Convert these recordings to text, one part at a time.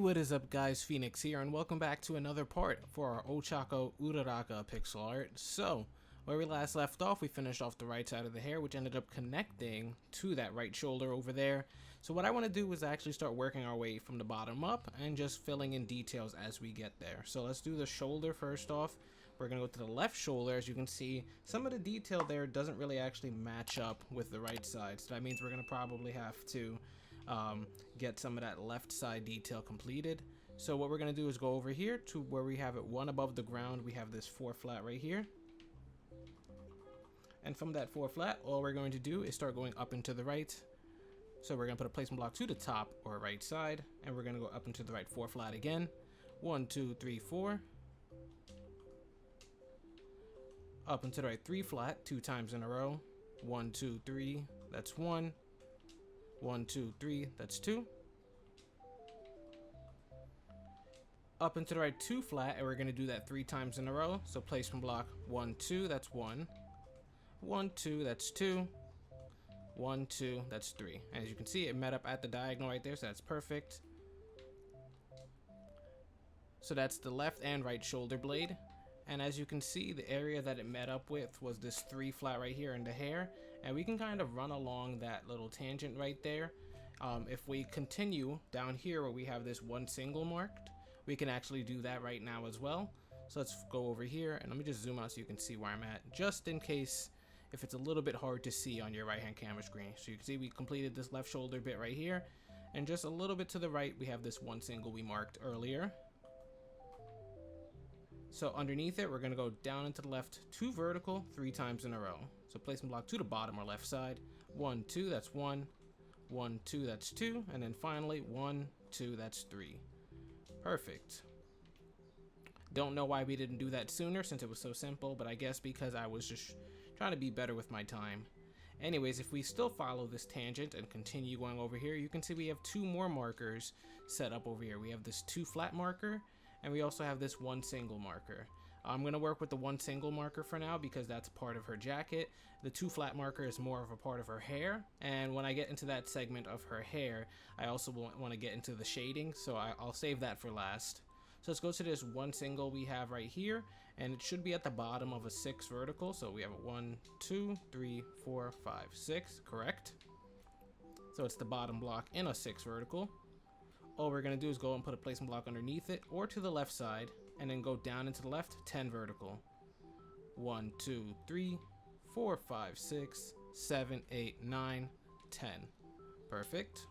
what is up guys, Phoenix here, and welcome back to another part for our Ochako Uraraka pixel art. So, where we last left off, we finished off the right side of the hair, which ended up connecting to that right shoulder over there. So what I want to do is actually start working our way from the bottom up and just filling in details as we get there. So let's do the shoulder first off. We're going to go to the left shoulder. As you can see, some of the detail there doesn't really actually match up with the right side. So that means we're going to probably have to get some of that left side detail completed. So what we're going to do is go over here to where we have it one above the ground. We have this 4 flat right here. And from that 4 flat, all we're going to do is start going up and to the right. So we're going to put a placement block to the top or right side, and we're going to go up and to the right 4 flat again. 1, 2, 3, 4. Up and to the right 3 flat 2 times in a row. 1, 2, 3, that's 1. 1, 2, 3, that's 2. Up and to the right 2 flat, and we're going to do that 3 times in a row. So placement block 1, 2, that's 1. 1, 2, that's 2. 1, 2, that's 3. And as you can see, it met up at the diagonal right there, so that's perfect. So that's the left and right shoulder blade. And as you can see, the area that it met up with was this 3 flat right here in the hair. And we can kind of run along that little tangent right there. If we continue down here where we have this 1 single marked, we can actually do that right now as well. So let's go over here, and let me just zoom out so you can see where I'm at, just in case if it's a little bit hard to see on your right hand camera screen. So you can see we completed this left shoulder bit right here, and just a little bit to the right we have this 1 single we marked earlier. So underneath it, we're going to go down into the left 2 vertical 3 times in a row. So placement block to the bottom or left side. 1, 2, that's 1. 1, 2, that's 2. And then finally 1, 2, that's 3. Perfect. Don't know why we didn't do that sooner since it was so simple, but I guess because I was just trying to be better with my time. Anyways, if we still follow this tangent and continue going over here, you can see we have 2 more markers set up over here. We have this 2 flat marker, and we also have this 1 single marker. I'm going to work with the 1 single marker for now because that's part of her jacket. The 2 flat marker is more of a part of her hair, and when I get into that segment of her hair, I also want to get into the shading, so I'll save that for last. So let's go to this 1 single we have right here, and it should be at the bottom of a 6 vertical. So we have a 1, 2, 3, 4, 5, 6, correct? So it's the bottom block in a 6 vertical. All we're going to do is go and put a placement block underneath it or to the left side, and then go down into the left 10 vertical. 1, 2, 3, 4, 5, 6, 7, 8, 9, 10. Perfect.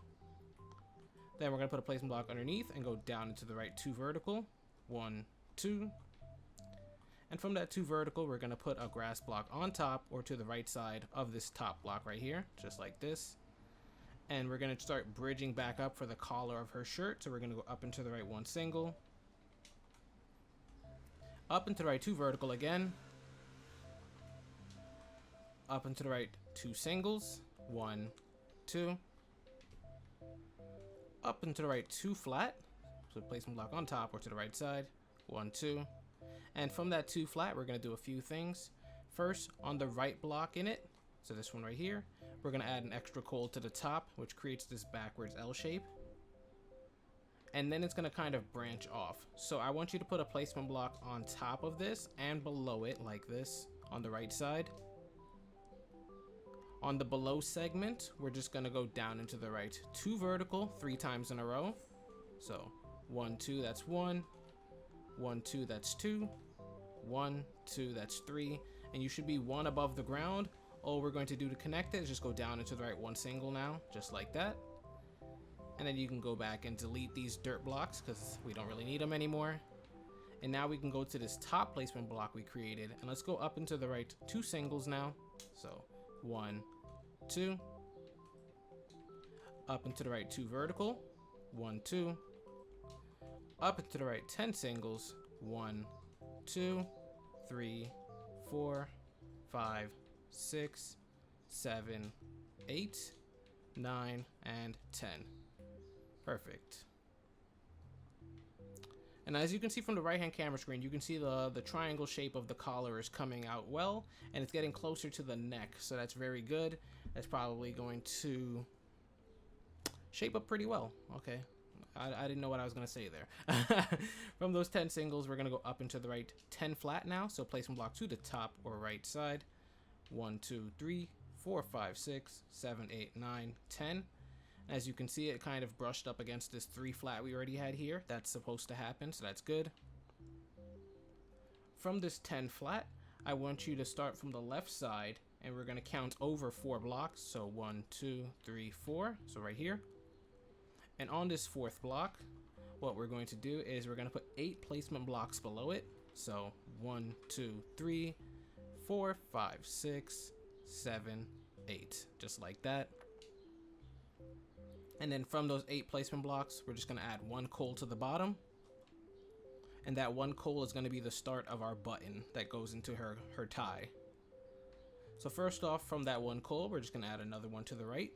Then we're going to put a placement block underneath and go down into the right 2 vertical. 1, 2. And from that 2 vertical, we're going to put a grass block on top or to the right side of this top block right here, just like this. And we're going to start bridging back up for the collar of her shirt. So we're going to go up into the right 1 single. Up into the right 2 vertical again. Up into the right 2 singles. 1, 2. Up into the right 2 flat. So placement block on top or to the right side. 1, 2. And from that 2 flat, we're going to do a few things. First, on the right block in it, so this one right here, we're going to add an extra coal to the top, which creates this backwards L shape. And then it's going to kind of branch off. So I want you to put a placement block on top of this and below it like this on the right side. On the below segment, we're just going to go down into the right 2 vertical 3 times in a row. So 1, 2, that's 1. 1, 2, that's 2. 1, 2, that's 3. And you should be 1 above the ground. All we're going to do to connect it is just go down into the right 1 single now, just like that. And then you can go back and delete these dirt blocks because we don't really need them anymore. And now we can go to this top placement block we created, and let's go up into the right 2 singles now. So 1, 2. Up into the right 2 vertical. 1, 2. Up into the right 10 singles. 1, 2, 3, 4, 5, 6, 7, 8, 9, and 10. Perfect. And as you can see from the right hand camera screen, you can see the triangle shape of the collar is coming out well, and it's getting closer to the neck, so that's very good. That's probably going to shape up pretty well. Okay, I didn't know what I was going to say there. From those 10 singles, we're going to go up and to the right 10 flat now. So placement block to the top or right side. 1, 2, 3, 4, 5, 6, 7, 8, 9, 10. As you can see, it kind of brushed up against this 3 flat we already had here. That's supposed to happen, so that's good. From this 10 flat, I want you to start from the left side, and we're going to count over 4 blocks. So 1, 2, 3, 4. So right here. And on this 4th block, what we're going to do is we're going to put 8 placement blocks below it. So 1, 2, 3, 4, 5, 6, 7, 8. Just like that. And then from those 8 placement blocks, we're just going to add 1 coal to the bottom. And that 1 coal is going to be the start of our button that goes into her tie. So first off, from that 1 coal, we're just going to add another one to the right.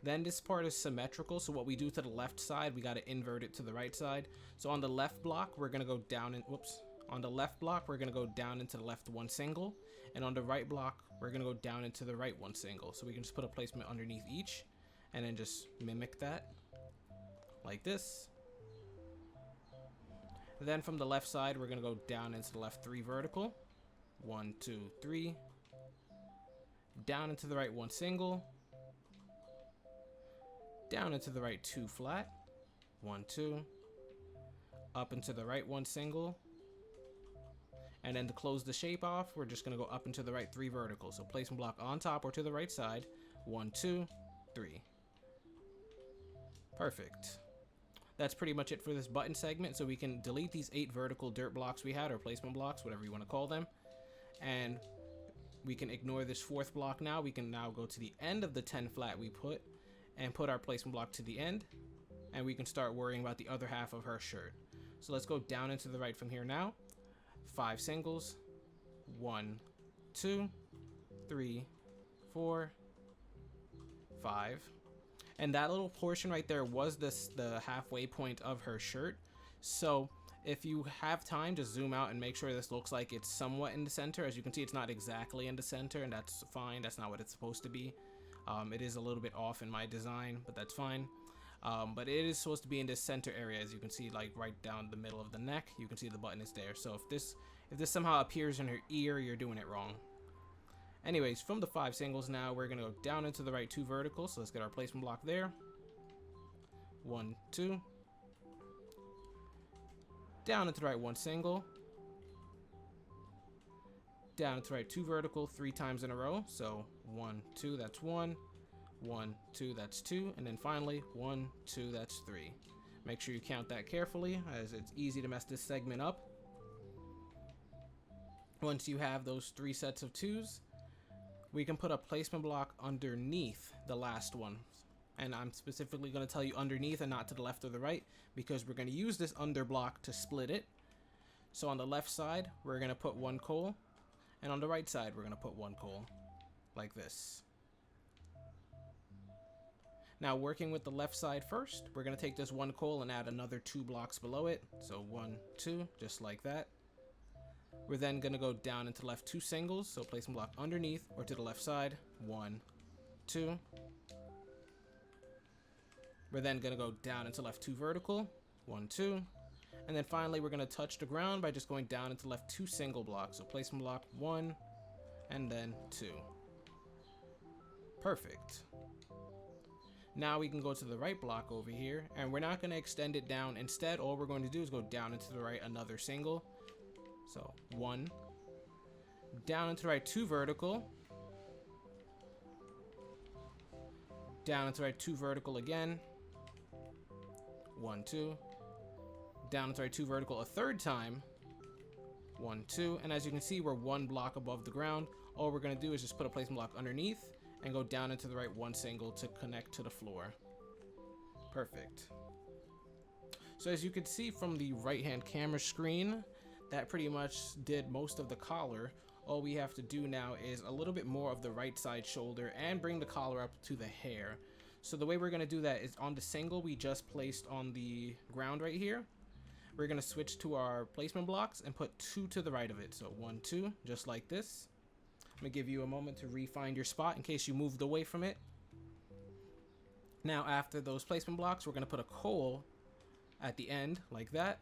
Then this part is symmetrical, so what we do to the left side, we got to invert it to the right side. So on the left block, we're going to go down and on the left block, we're going to go down into the left 1 single, and on the right block, we're going to go down into the right 1 single. So we can just put a placement underneath each and then just mimic that like this. And then from the left side, we're going to go down into the left 3 vertical. 1, 2, 3. Down into the right 1 single. Down into the right 2 flat. 1, 2. Up into the right 1 single. And then to close the shape off, we're just going to go up into the right 3 vertical. So placement block on top or to the right side. 1, 2, 3. Perfect. That's pretty much it for this button segment. So we can delete these 8 vertical dirt blocks we had, or placement blocks, whatever you want to call them. And we can ignore this 4th block now. We can now go to the end of the 10 flat we put and put our placement block to the end. And we can start worrying about the other half of her shirt. So let's go down into the right from here now. 5 singles. 1, 2, 3, 4, 5. And that little portion right there was the halfway point of her shirt. So if you have time, just zoom out and make sure this looks like it's somewhat in the center. As you can see, it's not exactly in the center, and that's fine. That's not what it's supposed to be. It is a little bit off in my design, but that's fine. But it is supposed to be in this center area. As you can see, like right down the middle of the neck, you can see the button is there. So if this somehow appears in her ear, you're doing it wrong. Anyways, from the 5 singles now, we're going to go down into the right 2 verticals. So let's get our placement block there. 1, 2. Down into the right 1 single. Down into the right 2 vertical 3 times in a row. So 1, 2, that's 1. 1, 2, that's 2. And then finally, 1, 2, that's 3. Make sure you count that carefully, as it's easy to mess this segment up. Once you have those 3 sets of 2s, we can put a placement block underneath the last one. And I'm specifically going to tell you underneath and not to the left or the right, because we're going to use this under block to split it. So on the left side, we're going to put 1 coal. And on the right side, we're going to put 1 coal. Like this. Now working with the left side first, we're going to take this 1 coal and add another 2 blocks below it. So 1, 2, just like that. We're then going to go down into left 2 singles, so placement block underneath or to the left side. 1, 2. We're then going to go down into left 2 vertical. 1, 2. And then finally, we're going to touch the ground by just going down into left 2 single blocks. So placement block 1 and then 2. Perfect. Now we can go to the right block over here, and we're not going to extend it down. Instead, all we're going to do is go down into the right another single. So 1, down into the right 2 vertical, down into the right 2 vertical again, 1, 2, down into the right 2 vertical a 3rd time, 1, 2, and as you can see, we're 1 block above the ground. All we're going to do is just put a placement block underneath and go down into the right 1 single to connect to the floor. Perfect. So as you can see from the right hand camera screen, that pretty much did most of the collar. All we have to do now is a little bit more of the right side shoulder and bring the collar up to the hair. So the way we're going to do that is on the single we just placed on the ground right here. We're going to switch to our placement blocks and put 2 to the right of it. So 1, 2, just like this. I'm going to give you a moment to refine your spot in case you moved away from it. Now after those placement blocks, we're going to put a coal at the end like that.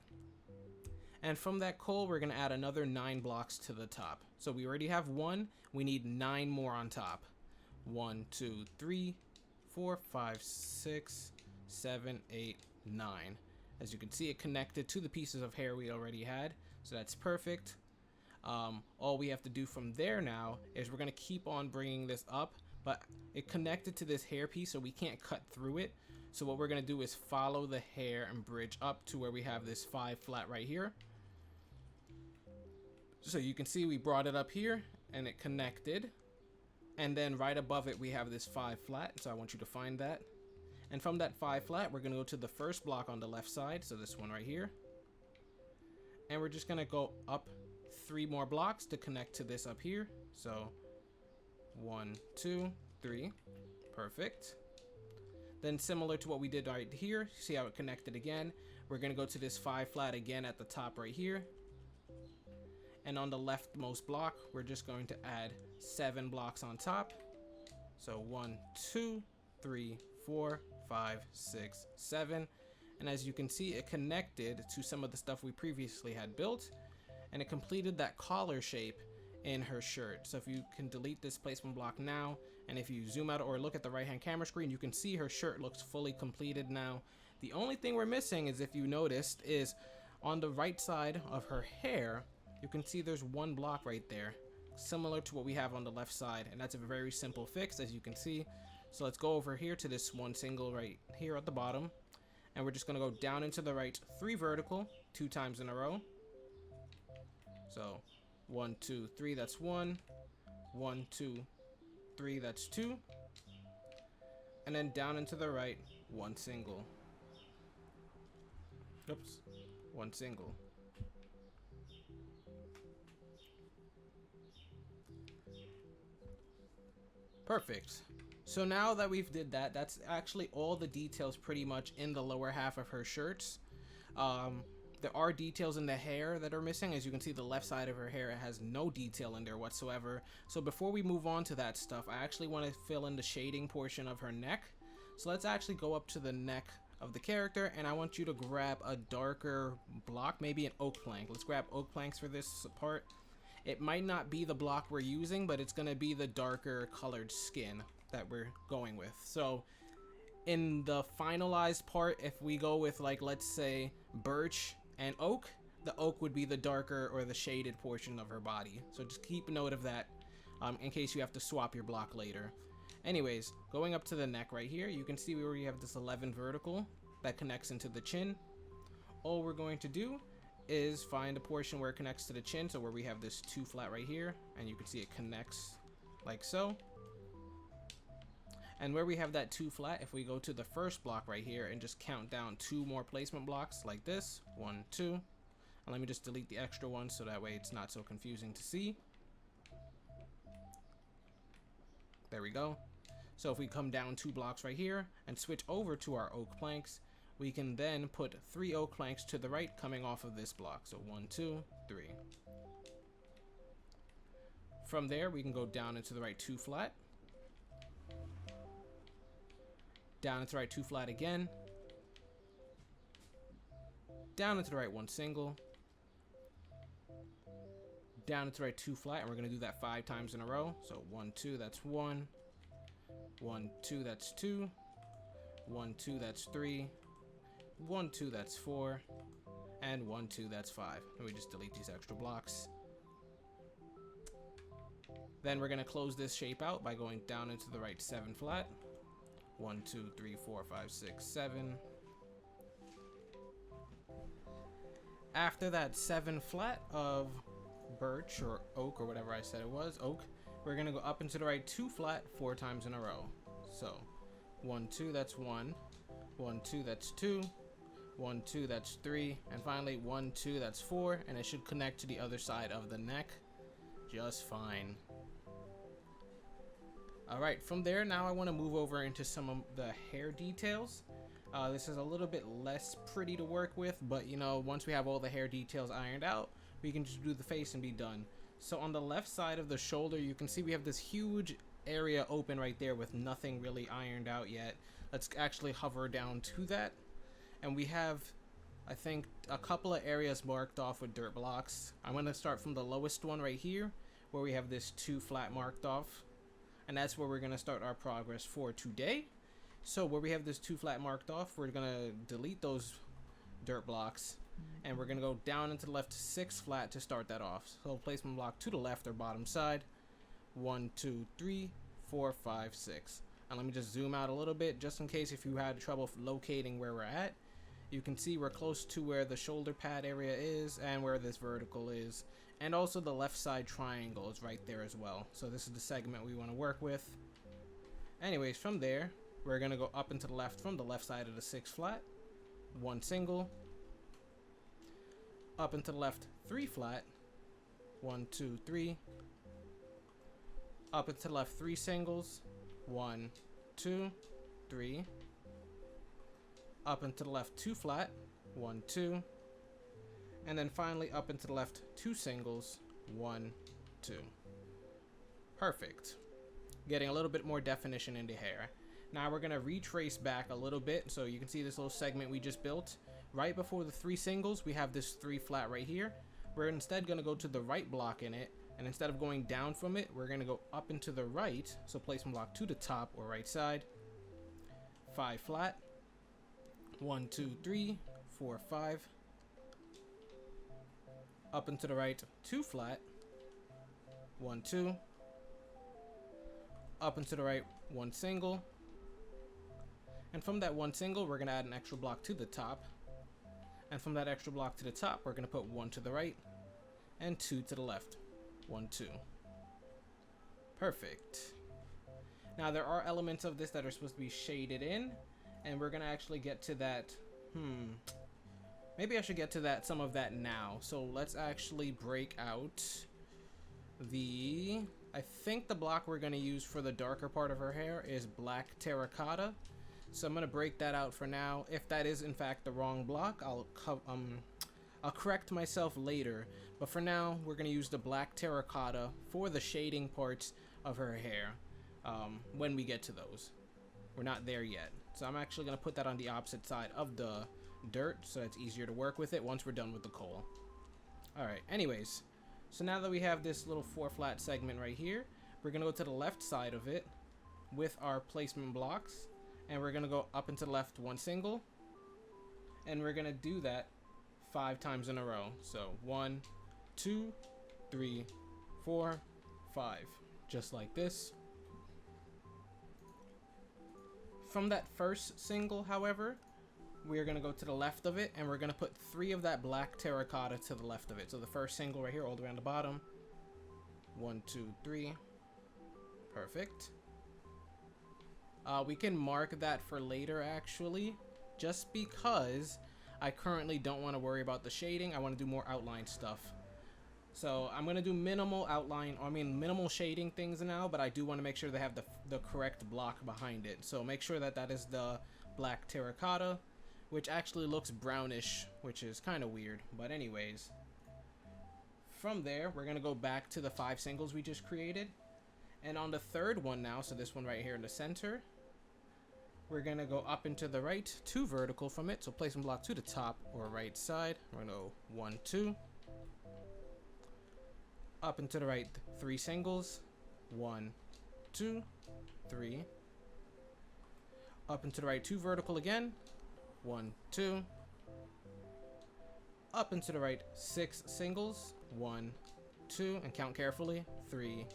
And from that coal, we're going to add another 9 blocks to the top. So we already have 1. We need 9 more on top. 1, 2, 3, 4, 5, 6, 7, 8, 9. As you can see, it connected to the pieces of hair we already had. So that's perfect. All we have to do from there now is we're going to keep on bringing this up. But it connected to this hair piece, so we can't cut through it. So what we're going to do is follow the hair and bridge up to where we have this 5 flat right here. So you can see we brought it up here and it connected. And then right above it, we have this 5 flat. So I want you to find that. And from that 5 flat, we're going to go to the first block on the left side. So this one right here. And we're just going to go up 3 more blocks to connect to this up here. So 1, 2, 3. Perfect. Then similar to what we did right here, see how it connected again. We're going to go to this 5 flat again at the top right here. And on the leftmost block, we're just going to add 7 blocks on top. So 1, 2, 3, 4, 5, 6, 7. And as you can see, it connected to some of the stuff we previously had built. And it completed that collar shape in her shirt. So if you can delete this placement block now, and if you zoom out or look at the right hand camera screen, you can see her shirt looks fully completed now. The only thing we're missing is, if you noticed, is on the right side of her hair, you can see there's 1 block right there, similar to what we have on the left side, and that's a very simple fix, as you can see. So let's go over here to this 1 single right here at the bottom, and we're just going to go down into the right 3 vertical 2 times in a row. So 1, 2, 3, that's 1. 1, 2, 3, that's 2. And then down into the right, 1 single. Oops, 1 single. Perfect. So now that we've did that, that's actually all the details pretty much in the lower half of her shirts. There are details in the hair that are missing. As you can see, the left side of her hair has no detail in there whatsoever. So before we move on to that stuff, I actually want to fill in the shading portion of her neck. So let's actually go up to the neck of the character, and I want you to grab a darker block, maybe an oak plank. Let's grab oak planks for this part. It might not be the block we're using, but it's going to be the darker colored skin that we're going with. So in the finalized part, if we go with, like, let's say birch and oak, the oak would be the darker or the shaded portion of her body. So just keep a note of that in case you have to swap your block later. Anyways, going up to the neck right here, you can see where we have this 11 vertical that connects into the chin. All we're going to do is find a portion where it connects to the chin, so where we have this 2 flat right here, and you can see it connects like so. And where we have that 2 flat, if we go to the first block right here and just count down 2 more placement blocks like this, 1, 2, and let me just delete the extra one so that way it's not so confusing to see. There we go. So if we come down 2 blocks right here and switch over to our oak planks, we can then put 3 oak planks to the right coming off of this block. So 1, 2, 3. From there, we can go down into the right 2 flat. Down into the right 2 flat again. Down into the right 1 single. Down into the right 2 flat, and we're going to do that 5 times in a row. So 1, 2, that's 1. 1, 2, that's 2. 1, 2, that's 3. 1, 2, that's 4. And 1, 2, that's 5. And we just delete these extra blocks. Then we're going to close this shape out by going down into the right 7 flat. 1, 2, 3, 4, 5, 6, 7. After that 7 flat of birch or oak or whatever I said it was, oak, we're going to go up into the right 2 flat 4 times in a row. So 1, 2, that's 1. 1, 2, that's 2. 1, 2, that's 3. And finally 1, 2, that's 4. And it should connect to the other side of the neck just fine. Alright, from there, now I want to move over into some of the hair details. This is a little bit less pretty to work with, but you know, once we have all the hair details ironed out, we can just do the face and be done. So on the left side of the shoulder, you can see we have this huge area open right there with nothing really ironed out yet. Let's actually hover down to that. And we have, I think, a couple of areas marked off with dirt blocks. I'm going to start from the lowest one right here, where we have this 2 flat marked off. And that's where we're going to start our progress for today. So where we have this 2 flat marked off, we're going to delete those dirt blocks. And we're going to go down into the left 6 flat to start that off. So placement block to the left or bottom side. 1, 2, 3, 4, 5, 6. And let me just zoom out a little bit just in case if you had trouble locating where we're at. You can see we're close to where the shoulder pad area is and where this vertical is. And also the left side triangle is right there as well. So this is the segment we want to work with. Anyways, from there, we're going to go up and to the left from the left side of the 6 flat. 1 single. Up and to the left 3 flat. 1, 2, 3. Up and to the left 3 singles. 1, 2, 3. Up and to the left 2 flat. 1, 2. And then finally up and to the left 2 singles. 1, 2. Perfect. Getting a little bit more definition in the hair. Now we're going to retrace back a little bit so you can see this little segment we just built. Right before the 3 singles, we have this 3 flat right here. We're instead going to go to the right block in it. And instead of going down from it, we're going to go up and to the right. So placement block to the top or right side. 5 flat. 1, 2, 3, 4, 5. Up and to the right, 2 flat. 1, 2. Up and to the right, 1 single. And from that 1 single, we're going to add an extra block to the top. And from that extra block to the top, we're going to put 1 to the right and 2 to the left. 1, 2. Perfect. Now there are elements of this that are supposed to be shaded in, and we're going to actually get to that. Maybe I should get to that, some of that now. So let's actually break out the, I think the block we're going to use for the darker part of her hair is black terracotta. So I'm going to break that out for now. If that is in fact the wrong block, I'll correct myself later. But for now, we're going to use the black terracotta for the shading parts of her hair when we get to those. We're not there yet. So I'm actually going to put that on the opposite side of the dirt so it's easier to work with it once we're done with the coal. Alright, anyways. So now that we have this little 4 flat segment right here, we're going to go to the left side of it with our placement blocks. And we're going to go up and to the left 1 single. And we're going to do that 5 times in a row. So 1, 2, 3, 4, 5. Just like this. From that first single, however, we're going to go to the left of it. And we're going to put 3 of that black terracotta to the left of it. So the first single right here all the way on the bottom. 1, 2, 3. Perfect. We can mark that for later actually, just because I currently don't want to worry about the shading. I want to do more outline stuff. So I'm going to do minimal outline, minimal shading things now, but I do want to make sure they have the correct block behind it. So make sure that that is the black terracotta, which actually looks brownish, which is kind of weird. But anyways, from there, we're going to go back to the 5 singles we just created. And on the third one now, so this one right here in the center, we're going to go up and to the right, 2 vertical from it. So placement block to the top or right side. We're going to go 1, 2. Up and to the right, 3 singles. 1, 2, 3. Up and to the right, 2 vertical again. 1, 2. Up and to the right, 6 singles. 1, 2. And count carefully. 3,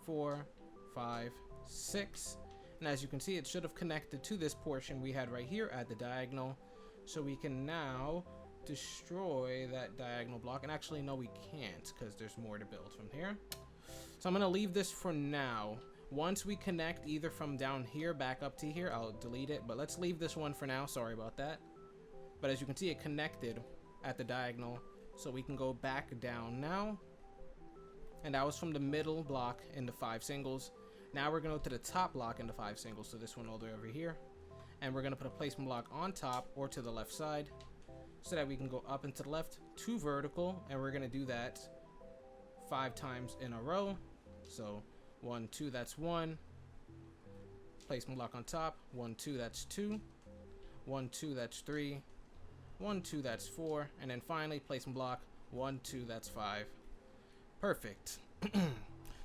4, 5, 6. And as you can see, it should have connected to this portion we had right here at the diagonal. So we can now destroy that diagonal block. And actually, no, we can't because there's more to build from here. So I'm going to leave this for now. Once we connect either from down here back up to here, I'll delete it. But let's leave this one for now. Sorry about that. But as you can see, it connected at the diagonal. So we can go back down now. And that was from the middle block in the 5 singles. Now we're going to go to the top block in the 5 singles. So this one all the way over here. And we're going to put a placement block on top or to the left side. So that we can go up and to the left, 2 vertical. And we're going to do that 5 times in a row. So 1, 2, that's 1. placement block on top. 1, 2, that's 2. 1, 2, that's 3. 1, 2, that's 4. And then finally, placement block. 1, 2, that's 5. Perfect.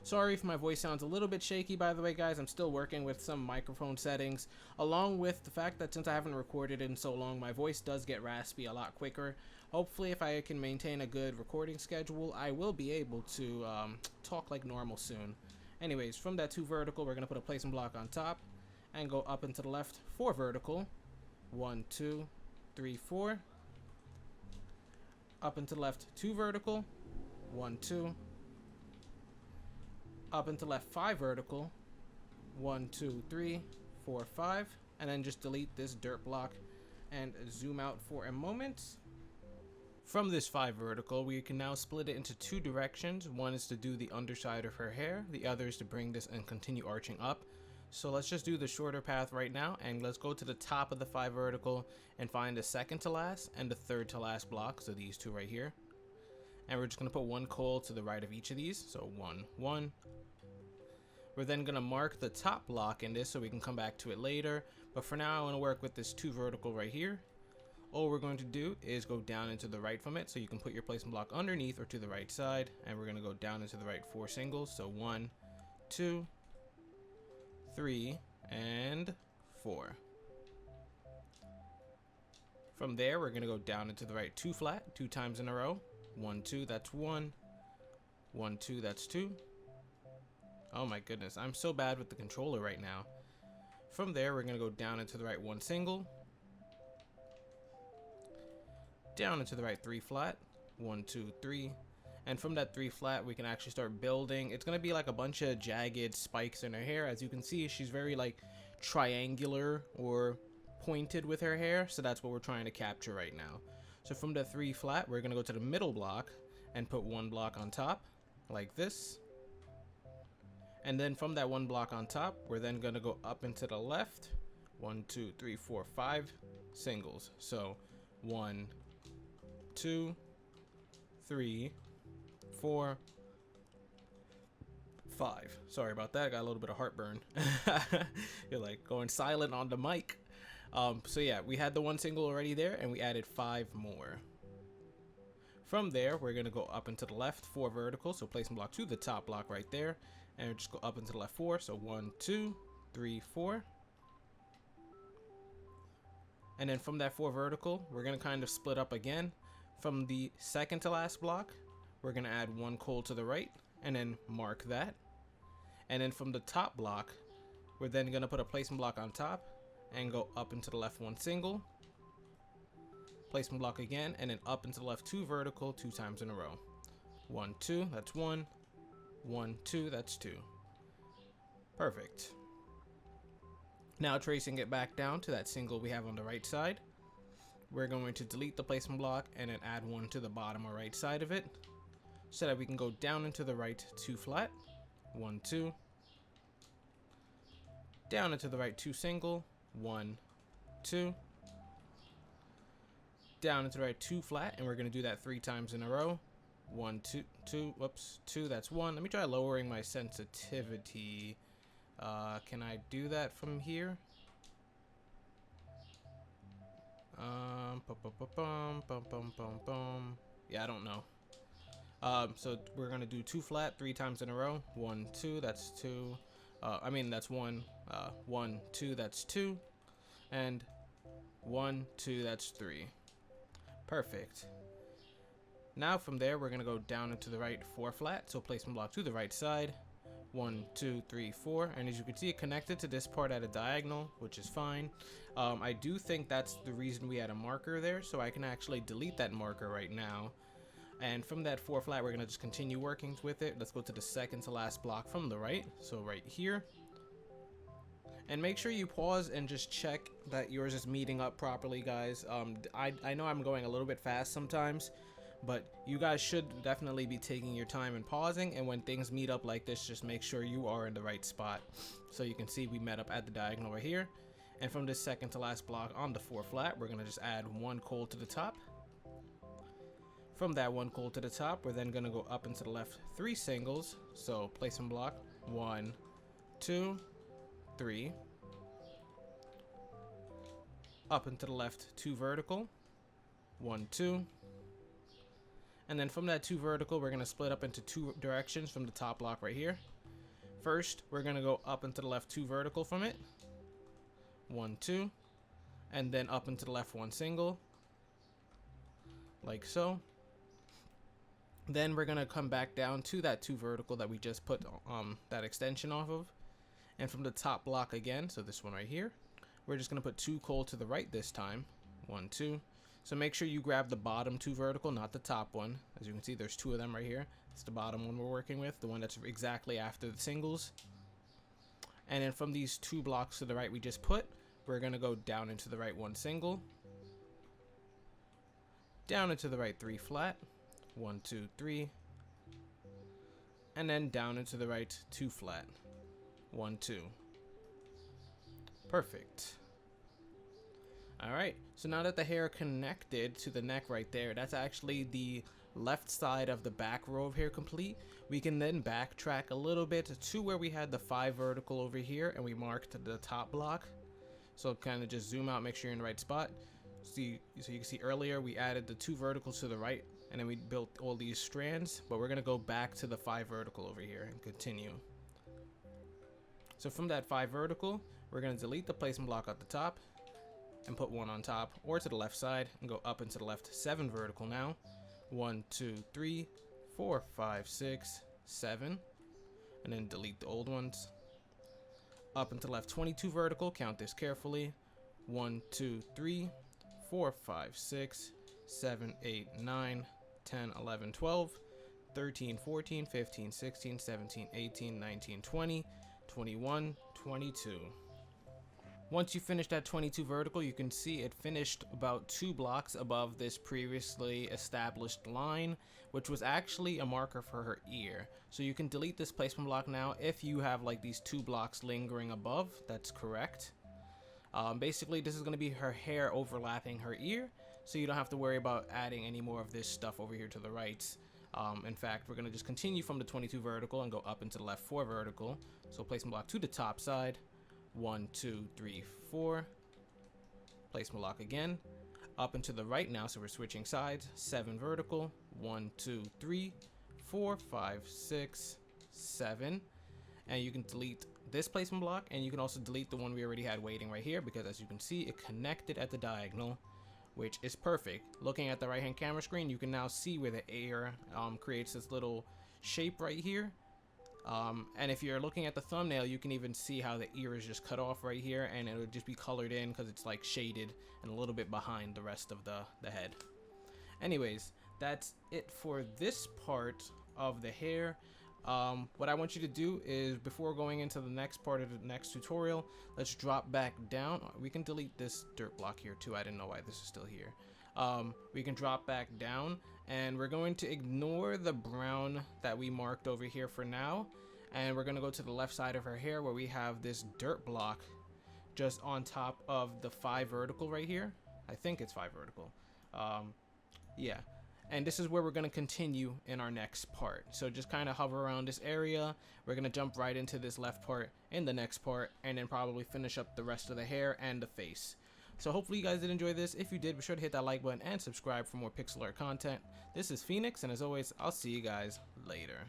Sorry if my voice sounds a little bit shaky, by the way, guys. I'm still working with some microphone settings, along with the fact that since I haven't recorded in so long, my voice does get raspy a lot quicker. Hopefully, if I can maintain a good recording schedule, I will be able to talk like normal soon. Anyways, from that 2 vertical, we're going to put a placement block on top and go up and to the left 4 vertical. 1, 2, 3, 4. Up and to the left 2 vertical. 1, 2. Up and to left 5 vertical. 1, 2, 3, 4, 5. And then just delete this dirt block and zoom out for a moment. From this 5 vertical, we can now split it into 2 directions. One is to do the underside of her hair. The other is to bring this and continue arching up. So let's just do the shorter path right now, and let's go to the top of the 5 vertical and find the second to last and the third to last block. So these 2 right here. And we're just going to put 1 coal to the right of each of these. So 1, 1. We're then going to mark the top block in this so we can come back to it later. But for now, I want to work with this 2 vertical right here. All we're going to do is go down into the right from it. So you can put your placement block underneath or to the right side. And we're going to go down into the right 4 singles. So 1, 2, 3, and 4. From there, we're going to go down into the right 2 flat 2 times in a row. 1, 2, that's 1. 1, 2, that's 2. Oh my goodness, I'm so bad with the controller right now. From there, we're going to go down into the right 1 single. Down into the right 3 flat. 1, 2, 3. And from that 3 flat, we can actually start building. It's going to be like a bunch of jagged spikes in her hair. As you can see, she's very like triangular or pointed with her hair. So that's what we're trying to capture right now. So from the 3 flat, we're going to go to the middle block and put 1 block on top like this. And then from that 1 block on top, we're then going to go up and to the left. 1, 2, 3, 4, 5 singles. So 1, 2, 3, 4, 5. Sorry about that. I got a little bit of heartburn. You're like going silent on the mic. So yeah, we had the 1 single already there, and we added 5 more. From there, we're going to go up and to the left 4 vertical. So placement block to the top block right there. And just go up and to the left 4. So 1, 2, 3, 4. And then from that 4 vertical, we're going to kind of split up again. From the second to last block, we're going to add 1 coal to the right and then mark that. And then from the top block, we're then going to put a placement block on top and go up into the left 1 single. Placement block again, and then up into the left 2 vertical 2 times in a row. 1, 2, that's 1. 1, 2, that's 2. Perfect. Now tracing it back down to that single we have on the right side, we're going to delete the placement block and then add 1 to the bottom or right side of it so that we can go down into the right 2 flat. 1, 2. Down into the right 2 single. 1, 2. Down into the right 2 flat, and we're going to do that 3 times in a row. 1, 2, 2, whoops, 2, that's 1. Let me try lowering my sensitivity. Can I do that from here? Yeah, I don't know. So we're gonna do 2 flat 3 times in a row. 1, 2, that's 2. That's 1. 1, 2, that's 2. And 1, 2, that's 3. Perfect. Now from there, we're gonna go down into the right 4 flat. So placement block to the right side. 1, 2, 3, 4. And as you can see, it connected to this part at a diagonal, which is fine. I do think that's the reason we had a marker there, so I can actually delete that marker right now. And from that 4 flat, we're gonna just continue working with it. Let's go to the second to last block from the right. So right here. And make sure you pause and just check that yours is meeting up properly, guys. I know I'm going a little bit fast sometimes, but you guys should definitely be taking your time and pausing. And when things meet up like this, just make sure you are in the right spot. So you can see we met up at the diagonal right here. And from this second to last block on the 4 flat, we're gonna just add 1 coal to the top. From that 1 coal to the top, we're then gonna go up into the left 3 singles. So placement block 1, 2, 3. up and to the left 2 vertical, 1 2, and then from that 2 vertical we're going to split up into 2 directions from the top block right here. First we're going to go up and to the left 2 vertical from it, 1 2, and then up and to the left 1 single, like so. Then we're going to come back down to that 2 vertical that we just put that extension off of, and from the top block again, so this one right here, we're just going to put 2 coal to the right this time, 1 2. So make sure you grab the bottom 2 vertical, not the top one. As you can see, there's 2 of them right here. It's the bottom one we're working with, the one that's exactly after the singles. And then from these 2 blocks to the right we just put, we're going to go down into the right 1 single, down into the right 3 flat, 1 2 3, and then down into the right 2 flat, 1 2. Perfect. Alright, so now that the hair connected to the neck right there, that's actually the left side of the back row of hair complete. We can then backtrack a little bit to where we had the 5 vertical over here and we marked the top block. So kind of just zoom out, make sure you're in the right spot. So you can see earlier we added the 2 verticals to the right and then we built all these strands, but we're going to go back to the 5 vertical over here and continue. So from that 5 vertical, we're going to delete the placement block at the top and put 1 on top or to the left side and go up and to the left 7 vertical now, 1 2 3 4 5 6 7, and then delete the old ones. Up and to the left 22 vertical, count this carefully, 1 2 3 4 5 6 7 8 9 10 11 12 13 14 15 16 17 18 19 20 21 22. Once you finish that 22 vertical, you can see it finished about 2 blocks above this previously established line, which was actually a marker for her ear. So you can delete this placement block now if you have like these 2 blocks lingering above. That's correct. Basically, this is going to be her hair overlapping her ear, so you don't have to worry about adding any more of this stuff over here to the right. In fact, we're going to just continue from the 22 vertical and go up into the left 4 vertical. So placement block to the top side, 1 2 3 4, placement block again, up and to the right now, so we're switching sides, 7 vertical, 1 2 3 4 5 6 7, and you can delete this placement block, and you can also delete the one we already had waiting right here, because as you can see, it connected at the diagonal, which is perfect. Looking at the right hand camera screen, you can now see where the air creates this little shape right here. And if you're looking at the thumbnail, you can even see how the ear is just cut off right here, and it would just be colored in because it's like shaded and a little bit behind the rest of the head. Anyways, that's it for this part of the hair. What I want you to do is, before going into the next part of the next tutorial, let's drop back down. We can delete this dirt block here too. I didn't know why this is still here. We can drop back down, and we're going to ignore the brown that we marked over here for now, and we're going to go to the left side of her hair where we have this dirt block just on top of the 5 vertical right here. I think it's 5 vertical. Yeah, and this is where we're going to continue in our next part. So just kind of hover around this area. We're going to jump right into this left part in the next part, and then probably finish up the rest of the hair and the face. So hopefully you guys did enjoy this. If you did, be sure to hit that like button and subscribe for more pixel art content. This is Phoenix, and as always, I'll see you guys later.